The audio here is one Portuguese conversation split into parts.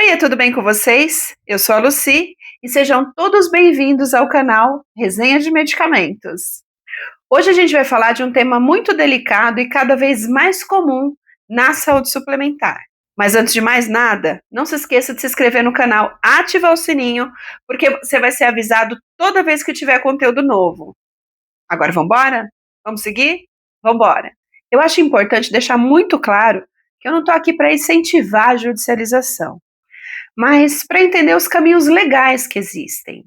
Oiê, tudo bem com vocês? Eu sou a Lucy e sejam todos bem-vindos ao canal Resenha de Medicamentos. Hoje a gente vai falar de um tema muito delicado e cada vez mais comum na saúde suplementar. Mas antes de mais nada, não se esqueça de se inscrever no canal, ativar o sininho, porque você vai ser avisado toda vez que tiver conteúdo novo. Agora vamos embora? Vamos seguir? Vamos embora. Eu acho importante deixar muito claro que eu não estou aqui para incentivar a judicialização, mas para entender os caminhos legais que existem.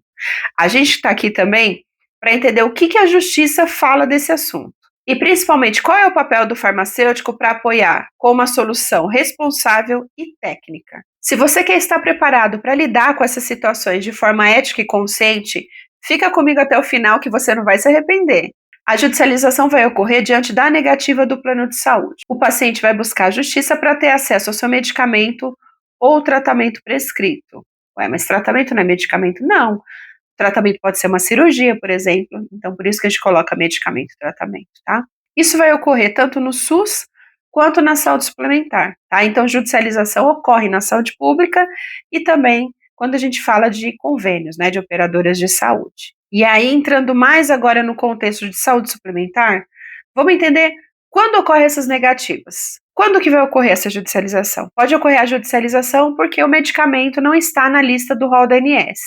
A gente está aqui também para entender o que a justiça fala desse assunto. E principalmente qual é o papel do farmacêutico para apoiar com uma solução responsável e técnica. Se você quer estar preparado para lidar com essas situações de forma ética e consciente, fica comigo até o final que você não vai se arrepender. A judicialização vai ocorrer diante da negativa do plano de saúde. O paciente vai buscar a justiça para ter acesso ao seu medicamento ou tratamento prescrito. Ué, mas tratamento não é medicamento? Não. Tratamento pode ser uma cirurgia, por exemplo. Então, por isso que a gente coloca medicamento e tratamento, tá? Isso vai ocorrer tanto no SUS quanto na saúde suplementar, tá? Então, judicialização ocorre na saúde pública e também quando a gente fala de convênios, né, de operadoras de saúde. E aí, entrando mais agora no contexto de saúde suplementar, vamos entender quando ocorrem essas negativas. Quando que vai ocorrer essa judicialização? Pode ocorrer a judicialização porque o medicamento não está na lista do rol da ANS.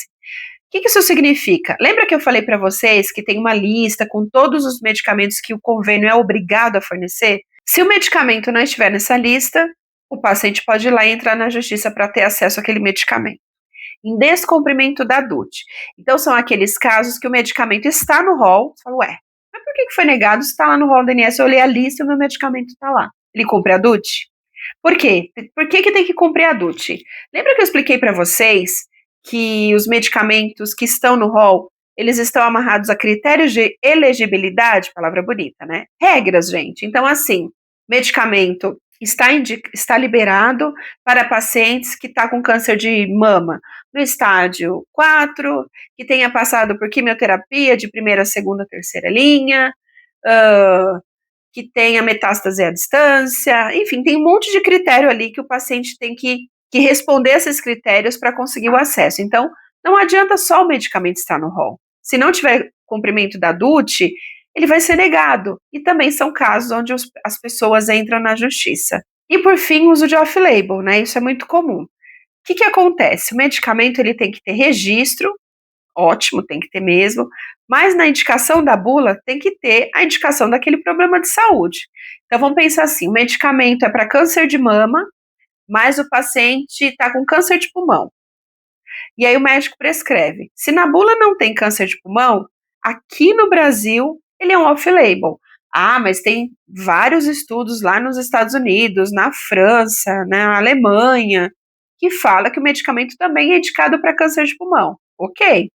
O que isso significa? Lembra que eu falei para vocês que tem uma lista com todos os medicamentos que o convênio é obrigado a fornecer? Se o medicamento não estiver nessa lista, o paciente pode ir lá e entrar na justiça para ter acesso àquele medicamento, em descumprimento da DUT. Então, são aqueles casos que o medicamento está no rol, você fala, ué, mas por que foi negado se está lá no rol da ANS? Eu olhei a lista e o meu medicamento está lá. Ele cumpre a DUT? Por quê? Por que tem que cumprir a DUT? Lembra que eu expliquei para vocês que os medicamentos que estão no rol, eles estão amarrados a critérios de elegibilidade, palavra bonita, né? Regras, gente. Então, assim, medicamento está liberado para pacientes que estão com câncer de mama no estágio 4, que tenha passado por quimioterapia de primeira, segunda, terceira linha, que tenha metástase à distância, enfim, tem um monte de critério ali que o paciente tem que responder a esses critérios para conseguir o acesso. Então, não adianta só o medicamento estar no rol. Se não tiver cumprimento da DUT, ele vai ser negado. E também são casos onde as pessoas entram na justiça. E por fim, o uso de off-label, né? Isso é muito comum. O que acontece? O medicamento ele tem que ter registro, ótimo, tem que ter mesmo, mas na indicação da bula tem que ter a indicação daquele problema de saúde. Então vamos pensar assim, o medicamento é para câncer de mama, mas o paciente está com câncer de pulmão. E aí o médico prescreve. Se na bula não tem câncer de pulmão, aqui no Brasil ele é um off-label. Ah, mas tem vários estudos lá nos Estados Unidos, na França, na Alemanha, que fala que o medicamento também é indicado para câncer de pulmão. Ok.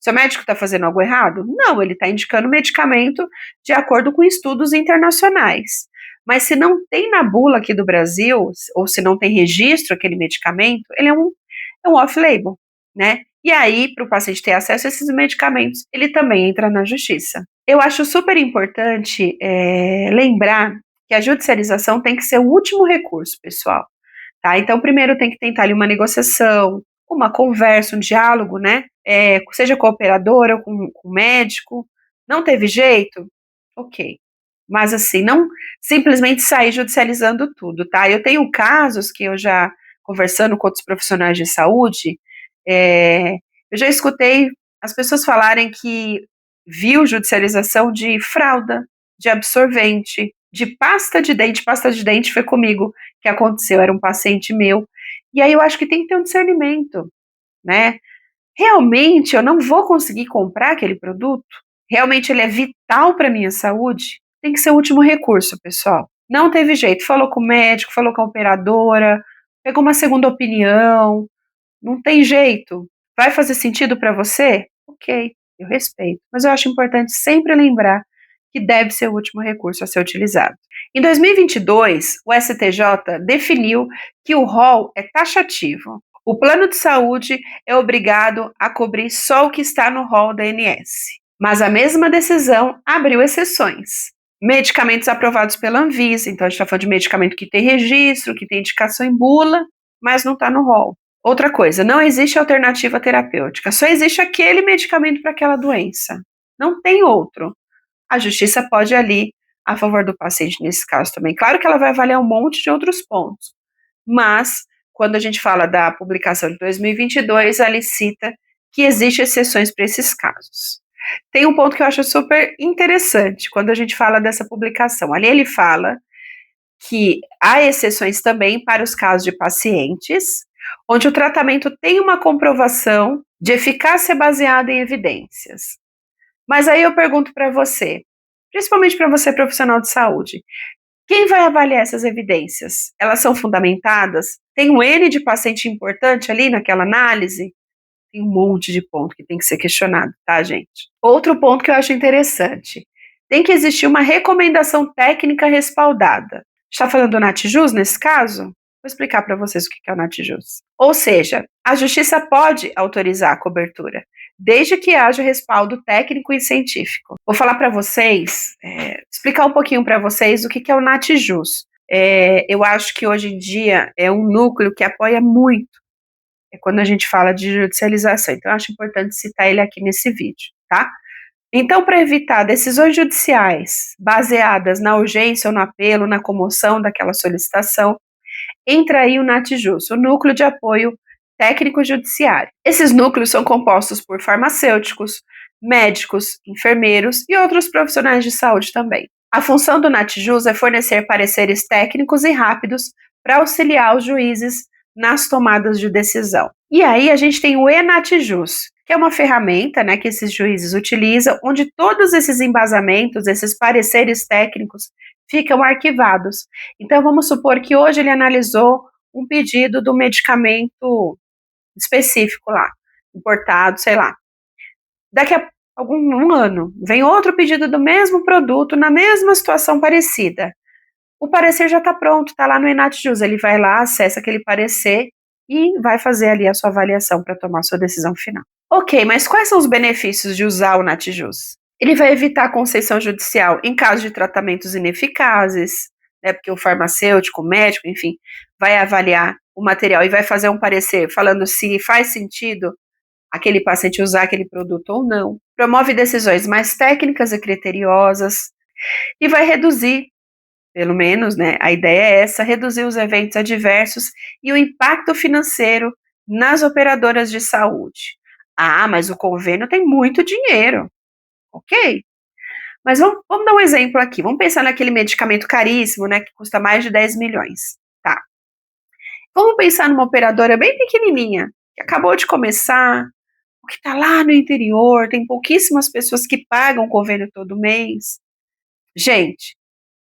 Seu médico está fazendo algo errado? Não, ele está indicando medicamento de acordo com estudos internacionais. Mas se não tem na bula aqui do Brasil, ou se não tem registro aquele medicamento, ele é um off-label, né? E aí, para o paciente ter acesso a esses medicamentos, ele também entra na justiça. Eu acho super importante lembrar que a judicialização tem que ser o último recurso, pessoal. Tá? Então, primeiro tem que tentar ali uma negociação, uma conversa, um diálogo, né? Seja com a operadora ou com o médico. Não teve jeito? Ok. Mas assim, não simplesmente sair judicializando tudo, tá? Eu tenho casos que eu já, conversando com outros profissionais de saúde, eu já escutei as pessoas falarem que viu judicialização de fralda, de absorvente, de pasta de dente foi comigo que aconteceu, era um paciente meu. E aí eu acho que tem que ter um discernimento, né? Realmente eu não vou conseguir comprar aquele produto? Realmente ele é vital para a minha saúde? Tem que ser o último recurso, pessoal. Não teve jeito, falou com o médico, falou com a operadora, pegou uma segunda opinião, não tem jeito. Vai fazer sentido para você? Ok, eu respeito. Mas eu acho importante sempre lembrar que deve ser o último recurso a ser utilizado. Em 2022, o STJ definiu que o rol é taxativo. O plano de saúde é obrigado a cobrir só o que está no rol da ANS. Mas a mesma decisão abriu exceções. Medicamentos aprovados pela Anvisa, então a gente está falando de medicamento que tem registro, que tem indicação em bula, mas não está no rol. Outra coisa, não existe alternativa terapêutica, só existe aquele medicamento para aquela doença, não tem outro. A justiça pode ir ali a favor do paciente nesse caso também. Claro que ela vai avaliar um monte de outros pontos, mas quando a gente fala da publicação de 2022, ela cita que existem exceções para esses casos. Tem um ponto que eu acho super interessante quando a gente fala dessa publicação. Ali ele fala que há exceções também para os casos de pacientes onde o tratamento tem uma comprovação de eficácia baseada em evidências. Mas aí eu pergunto para você, principalmente para você profissional de saúde, quem vai avaliar essas evidências? Elas são fundamentadas? Tem um N de paciente importante ali naquela análise? Tem um monte de ponto que tem que ser questionado, tá, gente? Outro ponto que eu acho interessante, tem que existir uma recomendação técnica respaldada. Está falando do Natjuz nesse caso? Vou explicar para vocês o que é o Natjuz. Ou seja, a justiça pode autorizar a cobertura, desde que haja respaldo técnico e científico. Vou falar para vocês, explicar um pouquinho para vocês o que é o Natjuz. Eu acho que hoje em dia é um núcleo que apoia muito quando a gente fala de judicialização. Então, eu acho importante citar ele aqui nesse vídeo, tá? Então, para evitar decisões judiciais baseadas na urgência ou no apelo, na comoção daquela solicitação, entra aí o Natjuz, o Núcleo de Apoio Técnico Judiciário. Esses núcleos são compostos por farmacêuticos, médicos, enfermeiros e outros profissionais de saúde também. A função do Natjuz é fornecer pareceres técnicos e rápidos para auxiliar os juízes nas tomadas de decisão. E aí a gente tem o eNatjuz, que é uma ferramenta, né, que esses juízes utilizam, onde todos esses embasamentos, esses pareceres técnicos ficam arquivados. Então vamos supor que hoje ele analisou um pedido do medicamento específico lá, importado, sei lá. Daqui a um ano, vem outro pedido do mesmo produto, na mesma situação parecida. O parecer já está pronto, está lá no eNatjuz. Ele vai lá, acessa aquele parecer e vai fazer ali a sua avaliação para tomar a sua decisão final. Ok, mas quais são os benefícios de usar o Natjuz? Ele vai evitar a concessão judicial em caso de tratamentos ineficazes, né, porque o farmacêutico, o médico, enfim, vai avaliar o material e vai fazer um parecer falando se faz sentido aquele paciente usar aquele produto ou não. Promove decisões mais técnicas e criteriosas e vai reduzir, pelo menos, né, a ideia é essa, reduzir os eventos adversos e o impacto financeiro nas operadoras de saúde. Ah, mas o convênio tem muito dinheiro. Ok. Mas vamos dar um exemplo aqui. Vamos pensar naquele medicamento caríssimo, né, que custa mais de 10 milhões. Tá. Vamos pensar numa operadora bem pequenininha, que acabou de começar, que está lá no interior, tem pouquíssimas pessoas que pagam o convênio todo mês. Gente,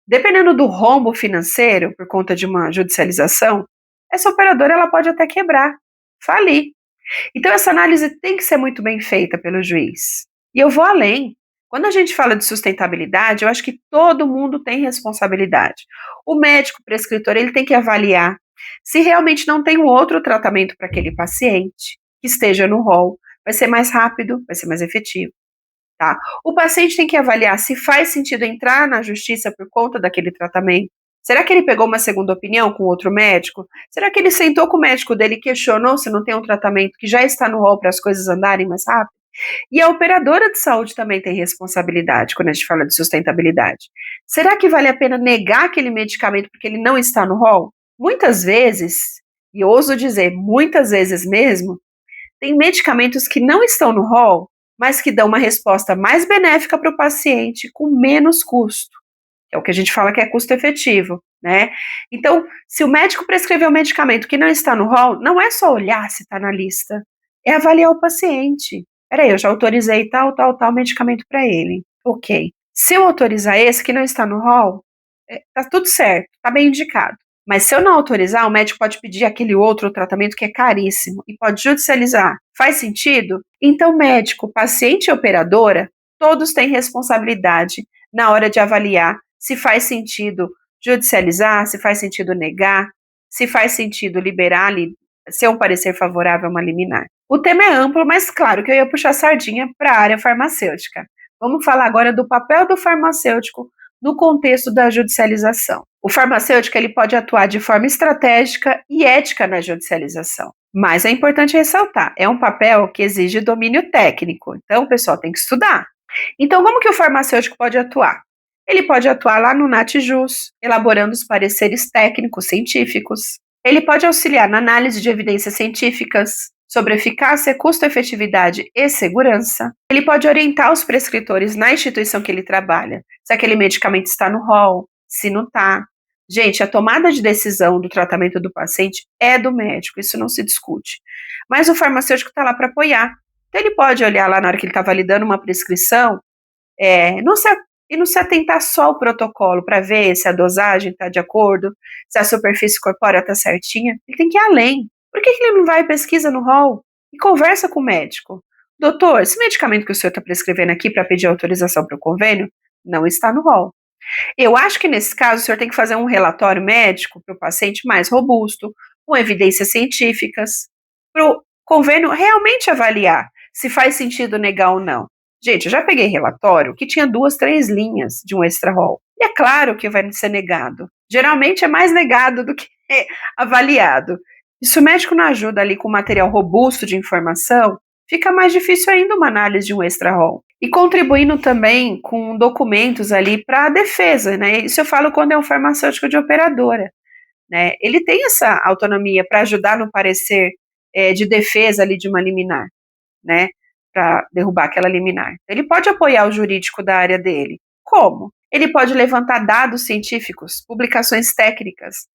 dependendo do rombo financeiro por conta de uma judicialização, essa operadora ela pode até quebrar, falir. Então essa análise tem que ser muito bem feita pelo juiz. E eu vou além. Quando a gente fala de sustentabilidade, eu acho que todo mundo tem responsabilidade. O médico prescritor, ele tem que avaliar se realmente não tem um outro tratamento para aquele paciente que esteja no rol. Vai ser mais rápido, vai ser mais efetivo. Tá? O paciente tem que avaliar se faz sentido entrar na justiça por conta daquele tratamento. Será que ele pegou uma segunda opinião com outro médico? Será que ele sentou com o médico dele e questionou se não tem um tratamento que já está no rol para as coisas andarem mais rápido? E a operadora de saúde também tem responsabilidade quando a gente fala de sustentabilidade. Será que vale a pena negar aquele medicamento porque ele não está no rol? Muitas vezes, e ouso dizer muitas vezes mesmo, tem medicamentos que não estão no rol, mas que dão uma resposta mais benéfica para o paciente com menos custo. É o que a gente fala que é custo efetivo, né? Então, se o médico prescreveu um medicamento que não está no rol, não é só olhar se está na lista, é avaliar o paciente. Peraí, eu já autorizei tal medicamento para ele. Ok. Se eu autorizar esse que não está no rol, tá tudo certo, tá bem indicado. Mas se eu não autorizar, o médico pode pedir aquele outro tratamento que é caríssimo e pode judicializar. Faz sentido? Então, médico, paciente e operadora, todos têm responsabilidade na hora de avaliar se faz sentido judicializar, se faz sentido negar, se faz sentido liberar, ser um parecer favorável a uma liminar. O tema é amplo, mas claro que eu ia puxar sardinha para a área farmacêutica. Vamos falar agora do papel do farmacêutico no contexto da judicialização. O farmacêutico ele pode atuar de forma estratégica e ética na judicialização. Mas é importante ressaltar, é um papel que exige domínio técnico, então o pessoal tem que estudar. Então, como que o farmacêutico pode atuar? Ele pode atuar lá no NatJus, elaborando os pareceres técnicos científicos. Ele pode auxiliar na análise de evidências científicas sobre eficácia, custo-efetividade e segurança. Ele pode orientar os prescritores na instituição que ele trabalha, se aquele medicamento está no rol, se não está. Gente, a tomada de decisão do tratamento do paciente é do médico, isso não se discute. Mas o farmacêutico está lá para apoiar. Então, ele pode olhar lá na hora que ele está validando uma prescrição, não se, e não se atentar só ao protocolo para ver se a dosagem está de acordo, se a superfície corpórea está certinha. Ele tem que ir além. Por que ele não vai e pesquisa no rol e conversa com o médico? Doutor, esse medicamento que o senhor está prescrevendo aqui para pedir autorização para o convênio não está no rol. Eu acho que nesse caso o senhor tem que fazer um relatório médico para o paciente mais robusto, com evidências científicas, para o convênio realmente avaliar se faz sentido negar ou não. Gente, eu já peguei relatório que tinha 2, 3 linhas de um extra-rol. E é claro que vai ser negado. Geralmente é mais negado do que avaliado. E se o médico não ajuda ali com material robusto de informação, fica mais difícil ainda uma análise de um extra-rol. E contribuindo também com documentos ali para a defesa, né? Isso eu falo quando é um farmacêutico de operadora, né? Ele tem essa autonomia para ajudar no parecer de defesa ali de uma liminar, né? Para derrubar aquela liminar. Ele pode apoiar o jurídico da área dele. Como? Ele pode levantar dados científicos, publicações técnicas,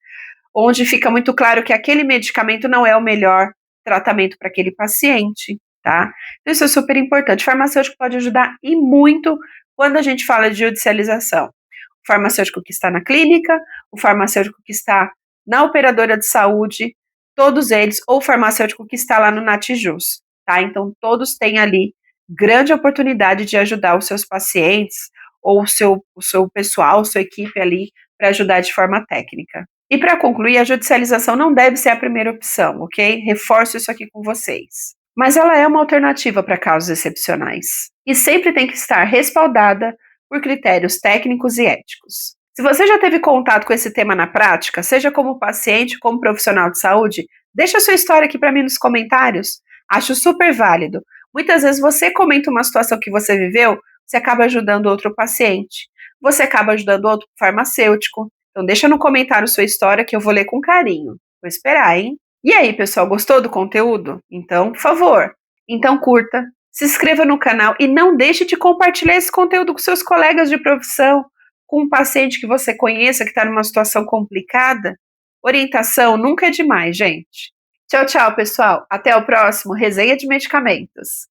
onde fica muito claro que aquele medicamento não é o melhor tratamento para aquele paciente, tá? Então, isso é super importante. O farmacêutico pode ajudar e muito quando a gente fala de judicialização. O farmacêutico que está na clínica, o farmacêutico que está na operadora de saúde, todos eles, ou o farmacêutico que está lá no NatJus, tá? Então, todos têm ali grande oportunidade de ajudar os seus pacientes ou o seu pessoal, sua equipe ali, para ajudar de forma técnica. E para concluir, a judicialização não deve ser a primeira opção, ok? Reforço isso aqui com vocês. Mas ela é uma alternativa para casos excepcionais e sempre tem que estar respaldada por critérios técnicos e éticos. Se você já teve contato com esse tema na prática, seja como paciente, como profissional de saúde, deixa a sua história aqui para mim nos comentários. Acho super válido. Muitas vezes você comenta uma situação que você viveu, você acaba ajudando outro paciente, você acaba ajudando outro farmacêutico. Então deixa no comentário sua história que eu vou ler com carinho. Vou esperar, hein? E aí, pessoal, gostou do conteúdo? Então, por favor, então curta, se inscreva no canal e não deixe de compartilhar esse conteúdo com seus colegas de profissão, com um paciente que você conheça que está numa situação complicada. Orientação nunca é demais, gente. Tchau, tchau, pessoal. Até o próximo Resenha de Medicamentos.